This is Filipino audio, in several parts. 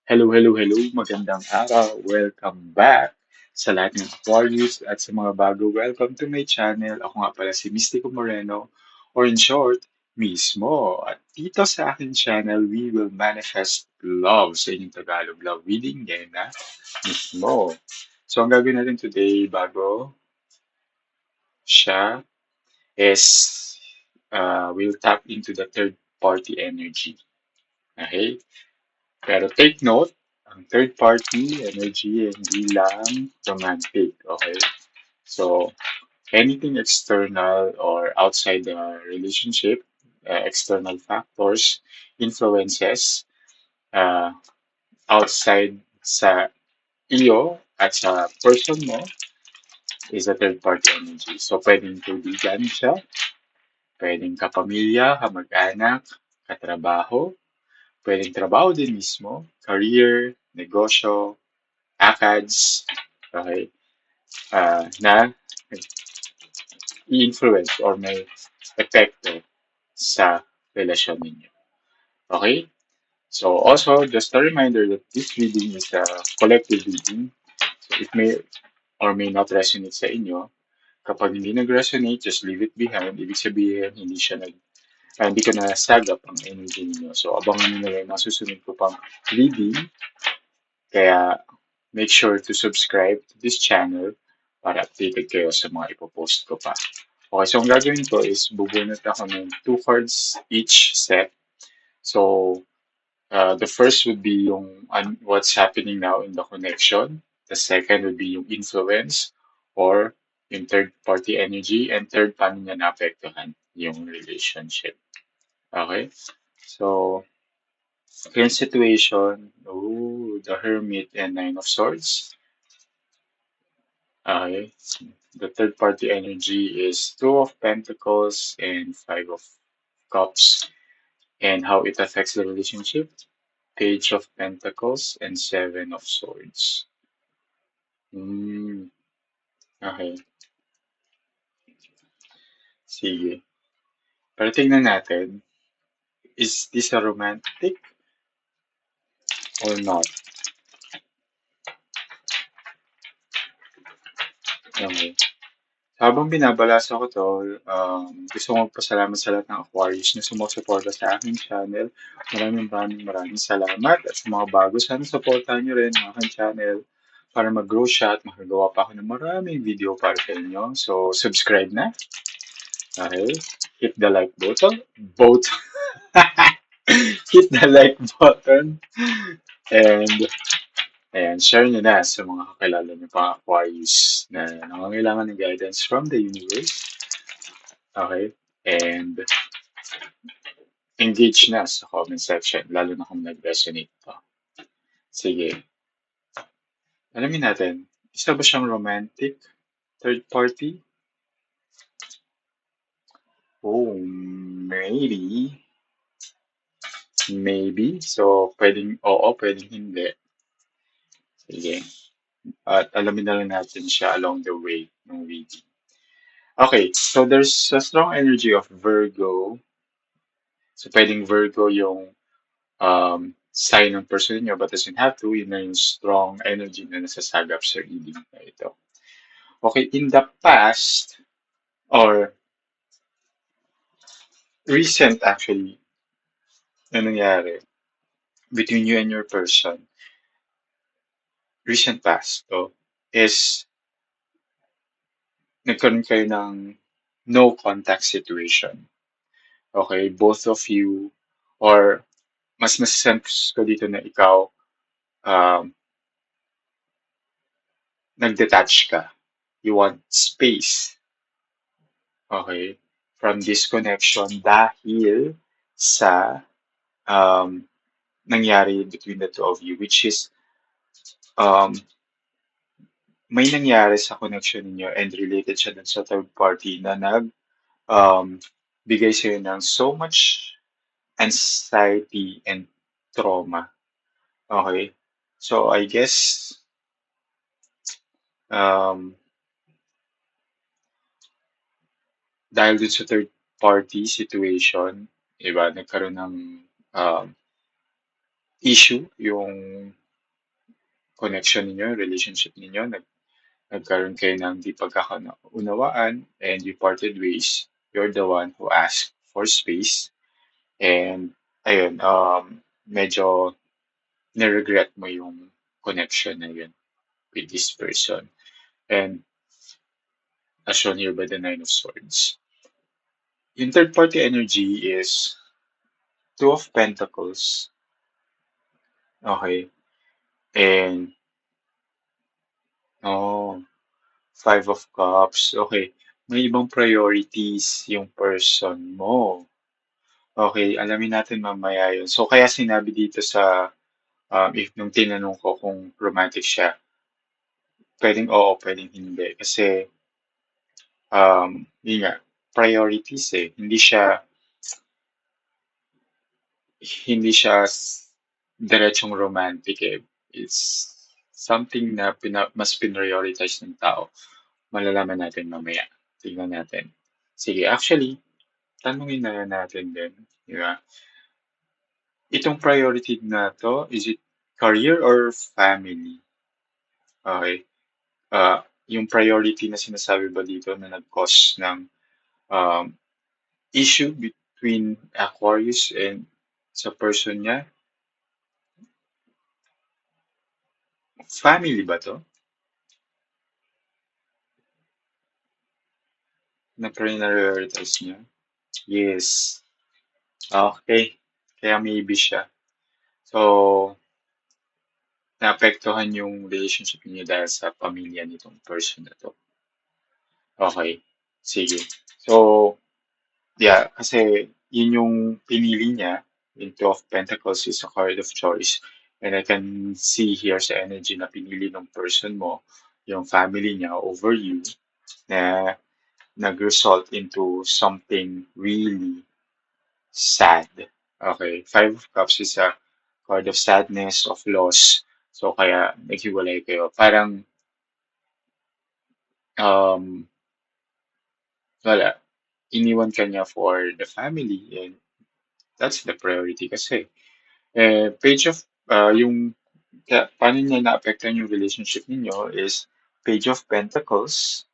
Hello, hello, hello. Magandang araw. Welcome back sa lahat ng Aquarius at sa mga bago. Welcome to my channel. Ako nga pala si Mystico Moreno or in short, Mismo. At dito sa aking channel, we will manifest love sa inyong Tagalog. Love reading, yan na, Mismo. So, ang gagawin natin today bago siya is we'll tap into the third party energy. Okay? Pero take note, ang third party energy hindi lang romantic, okay? So, anything external or outside the relationship, external factors, influences, uh, outside sa iyo at sa person mo is a third party energy. So, pwedeng kaibigan siya, pwedeng kapamilya, kamag-anak, katrabaho, pwedeng trabaho din mismo, career, negosyo, ACADS, okay, na i-influence or may epekto sa relasyon ninyo. Okay? So also, just a reminder that this reading is a collective reading. So it may or may not resonate sa inyo. Kapag hindi nag-resonate, just leave it behind. Ibig sabihin, hindi ko na sagap ang energy ninyo. So abangan nyo na lang ang susunod ko pang reading. Kaya make sure to subscribe to this channel para updated kayo sa mga ipopost ko pa. Okay, so ang gagawin ko is bubunot ako ng two cards each set. So, the first would be what's happening now in the connection. The second would be yung influence or yung third party energy. And third, paano niya naapektuhan yung relationship. Okay? So, current situation, the Hermit and Nine of Swords. Okay. The third party energy is Two of Pentacles and Five of Cups, and how it affects the relationship. Page of Pentacles and Seven of Swords. Hmm, okay. Sige. Pero tingnan natin, is this a romantic or not? Okay. Habang binabalasa ko to, gusto kong magpasalamat sa lahat ng Aquarius na sumusuporta sa aking channel. Maraming salamat. At sa mga bago, sana supportahan nyo rin ang aking channel para mag-grow siya at makagawa pa ako ng maraming video para sa inyo. So, subscribe na. Okay. Hit the like button. Hit the like button. And ayan, share nyo na sa mga kakilala nyo pang Aquarius na nangangailangan ng guidance from the universe. Okay? And engage na sa comment section, lalo na kung nag-resonate pa. Sige. Alamin natin, isa ba siyang romantic third party? Oh, maybe. Maybe. So, pwedeng oo, pwedeng hindi. Sige. At alamin na lang natin siya along the way ng reading. Okay, so there's a strong energy of Virgo. So, pwedeng Virgo yung sign ng person niyo, but doesn't have to. Yun na yung strong energy na nasasagap sa reading na ito. Okay, in the past, or recent actually, na nangyari between you and your person, recent past, is nagkaroon kayo ng no contact situation. Okay, both of you, or mas nasa-sense ko dito na ikaw, um, nag-detach ka. You want space, okay, from this connection dahil sa um, nangyari between the two of you, which is um, may nangyari sa connection niyo and related siya dun sa third party na um, bigay sa'yo ng so much anxiety and trauma. Okay? So, I guess, um, dahil dun sa third party situation, iba, nagkaroon ng um, issue yung connection ninyo, relationship ninyo, nagkaroon kayo ng di pagkakaunawaan and you parted ways, you're the one who asked for space and ayun, medyo na-regret mo yung connection na yun with this person. And as shown here by the Nine of Swords. Yung third party energy is Two of Pentacles. Okay. And, oh, Five of Cups. Okay. May ibang priorities yung person mo. Okay, alamin natin mamaya yun. So, kaya sinabi dito sa, if nung tinanong ko kung romantic siya, pwedeng oo, pwedeng hindi. Kasi, yun nga, priorities eh. Hindi siya diretsong romantic eh. It's something na mas pinrioritize ng tao. Malalaman natin mamaya. Tingnan natin. Sige, actually, tanungin na lang natin din. Di ba? Itong priority na to, is it career or family? Okay. Yung priority na sinasabi ba dito na nag-cause ng um, issue between Aquarius and sa person niya, family ba to? Na prioritize niya? Yes. Okay. Kaya maybe siya. So, naapektuhan yung relationship niyo dahil sa pamilya nitong person na to. Okay. Sige. So, yeah, kasi yun yung pinili niya. Yung Two of Pentacles is a card of choice. And I can see here sa energy na pinili ng person mo, yung family niya over you, na nag-result into something really sad. Okay. Five of Cups is a card of sadness, of loss. So, kaya naghiwalay kayo. Parang, um, wala. Iniwan ka niya for the family and that's the priority kasi. Page of, yung, paano niya naapektuhan yung relationship ninyo is Page of Pentacles.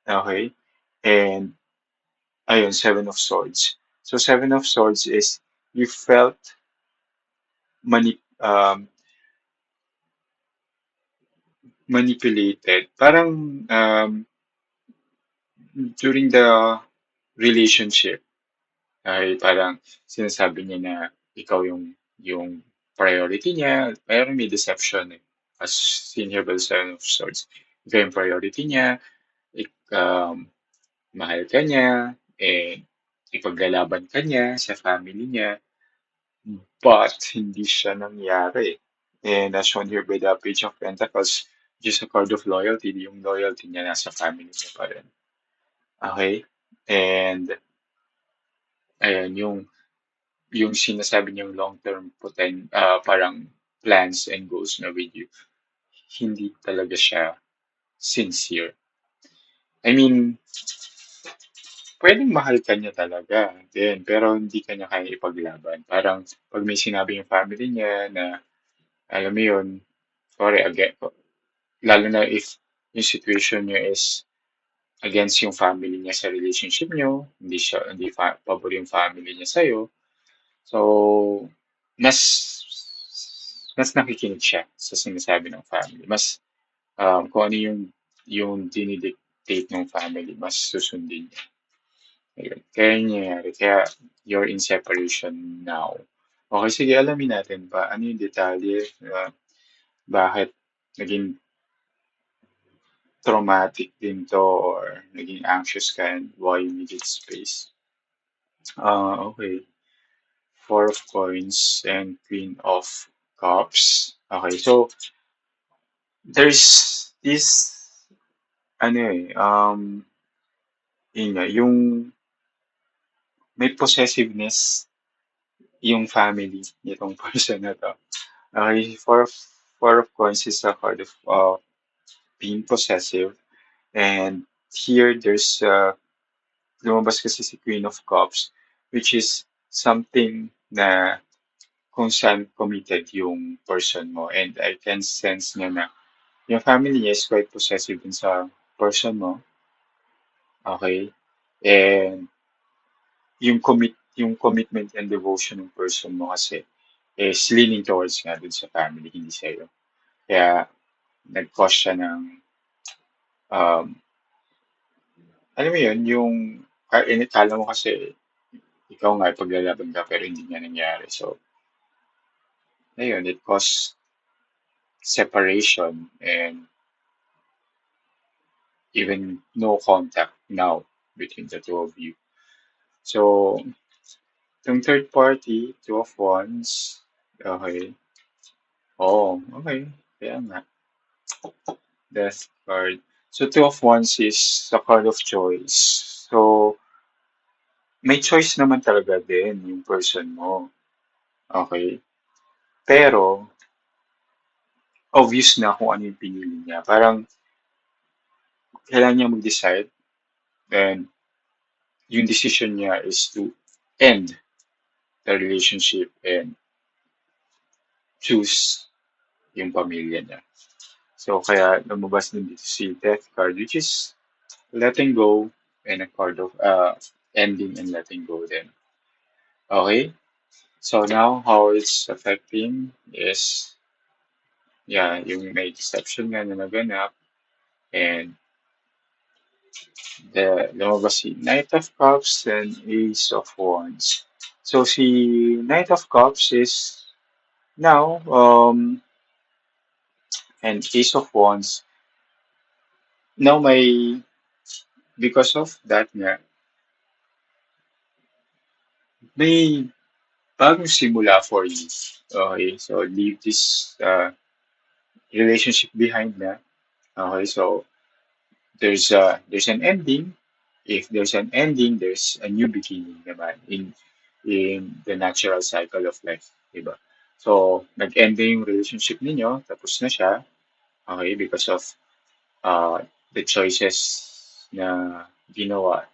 Okay. And, ayun, Seven of Swords. So, Seven of Swords is you felt manipulated. Parang, during the relationship, ay parang sinasabi niya na ikaw yung priority niya. Parang may deception eh. As seen here by the Seven of Swords. Ikaw yung priority niya, mahal ka niya, ipaglalaban ka niya sa family niya, but hindi siya nangyari. And as shown here by the Page of Pentacles, just a card of loyalty, yung loyalty niya nasa family niya pa rin. Okay? And, ayan, yung sinasabi niyong long-term parang plans and goals na with you, hindi talaga siya sincere. I mean, pwedeng mahal ka niya talaga din, pero hindi ka niya kaya ipaglaban. Parang pag may sinabi yung family niya na, alam mo yun, sorry, again, lalo na if yung situation niyo is against yung family niya sa relationship niyo, hindi pabor yung family niya sa'yo, so, mas mas nakikinig siya sa sinasabi ng family. Mas kung ano yung dinidictate ng family, mas susundin niya. Ayun. Kaya nangyayari. Kaya you're in separation now. Okay, sige, alamin natin pa. Ano yung detalye? Bakit naging traumatic din to or naging anxious ka and why you needed space? Okay. Four of Coins and Queen of Cups. Okay, so there's this, ano yun nga, yung may possessiveness yung family nitong person na to. Okay, Four of Coins is a card of being possessive. And here, there's lumabas kasi si Queen of Cups, which is something na kung saan committed yung person mo. And I can sense niya na yung family niya is quite possessive din sa person mo. Okay? And yung commitment and devotion ng person mo kasi is leaning towards nga dun sa family, hindi sa'yo. Kaya nag-cause siya ng, um, alam mo yun, yung, kala mo kasi ikaw nga paglalaban ka pero hindi niya nangyari. So, ayun, it caused separation and even no contact now between the two of you. So, yung third party, two of wands, okay. Oh, okay. Kaya nga, death card. So, two of wands is a card of choice. So, may choice naman talaga din yung person mo. Okay. Pero, obvious na kung ano yung pinili niya. Parang, kailangan niya mag-decide and yung decision niya is to end the relationship and choose yung pamilya niya. So, kaya lumabas din dito si Death card, which is letting go and a card of ending and letting go then. Okay? So, now how it's affecting is, yeah, yung may deception nga na naganap and lumabas si Knight of Cups and Ace of Wands. So, si Knight of Cups is now, and Ace of Wands, now may, because of that nga, may bagong simula for you. Okay, so leave this relationship behind na. Okay, so there's an ending. If there's an ending, there's a new beginning naman in the natural cycle of life, diba? So, nag-end na yung relationship ninyo, tapos na siya, okay, because of the choices na ginawa,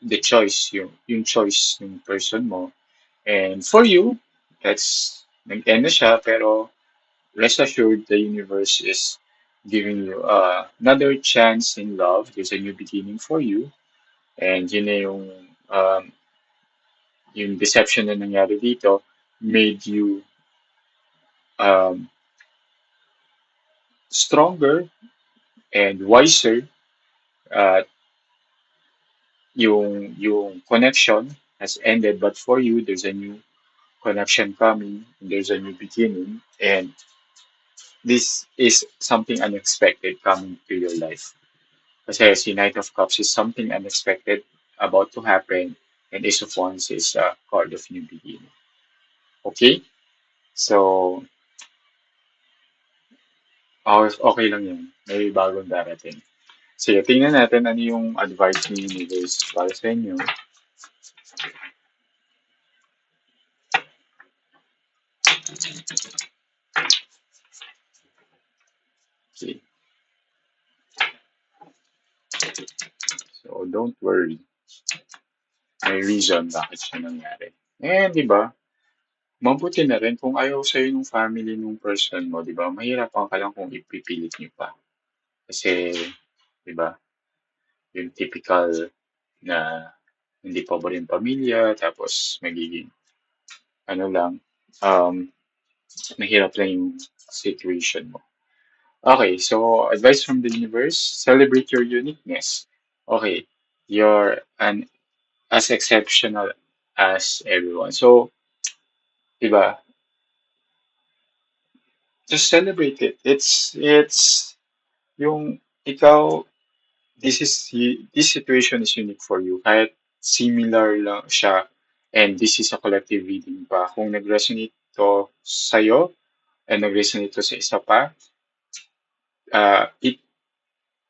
the choice, yung choice ng person mo. And for you, nag-end na siya, pero rest assured the universe is giving you another chance in love. There's a new beginning for you. And yun na yung deception na nangyari dito made you um, stronger and wiser. Uh, yung connection has ended, but for you, there's a new connection coming. There's a new beginning. And this is something unexpected coming to your life. Kasi si Knight of Cups is something unexpected about to happen, and Ace of Wands is a card of new beginning. Okay? So, okay lang yun. May bagong darating. Sige, tingnan natin ano yung advice ni Universe para sa inyo. Okay. So, don't worry. May reason bakit siya nangyari. And, di ba, mabuti na rin kung ayaw sa'yo ng family ng person mo, di ba? Mahirapan ka lang kung ipipilit niyo pa. Kasi, di ba, yung typical na hindi pa ba rin pamilya, tapos magiging, ano lang, um, mahirap lang yung situation mo. Okay, so advice from the universe, celebrate your uniqueness. Okay, you're as exceptional as everyone. So, diba, just celebrate it. It's yung ikaw, this situation is unique for you. Kahit similar lang siya, and this is a collective reading pa. Kung nag-resonate to sa'yo, and nag-resonate to sa isa pa, it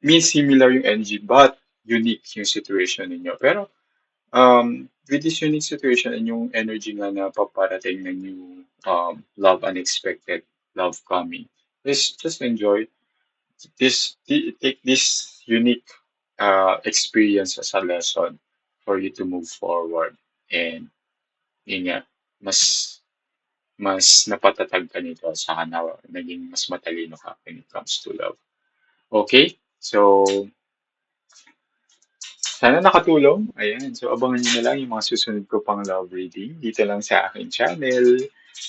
means similar yung energy, but unique yung situation ninyo. Pero, with this unique situation and yung energy nga na paparating ng new love, unexpected love coming, is just enjoy take this unique experience as a lesson for you to move forward and yun nga, mas mas napatatag ka nito saka na naging mas matalino ka when it comes to love. Okay? So, sana nakatulong. Ayan. So, abangan nyo na lang yung mga susunod ko pang love reading dito lang sa aking channel.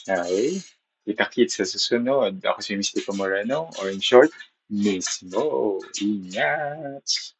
Okay? Kita-kits sa susunod. Ako si Mystico Moreno, or in short, Miss Mo. Ingat!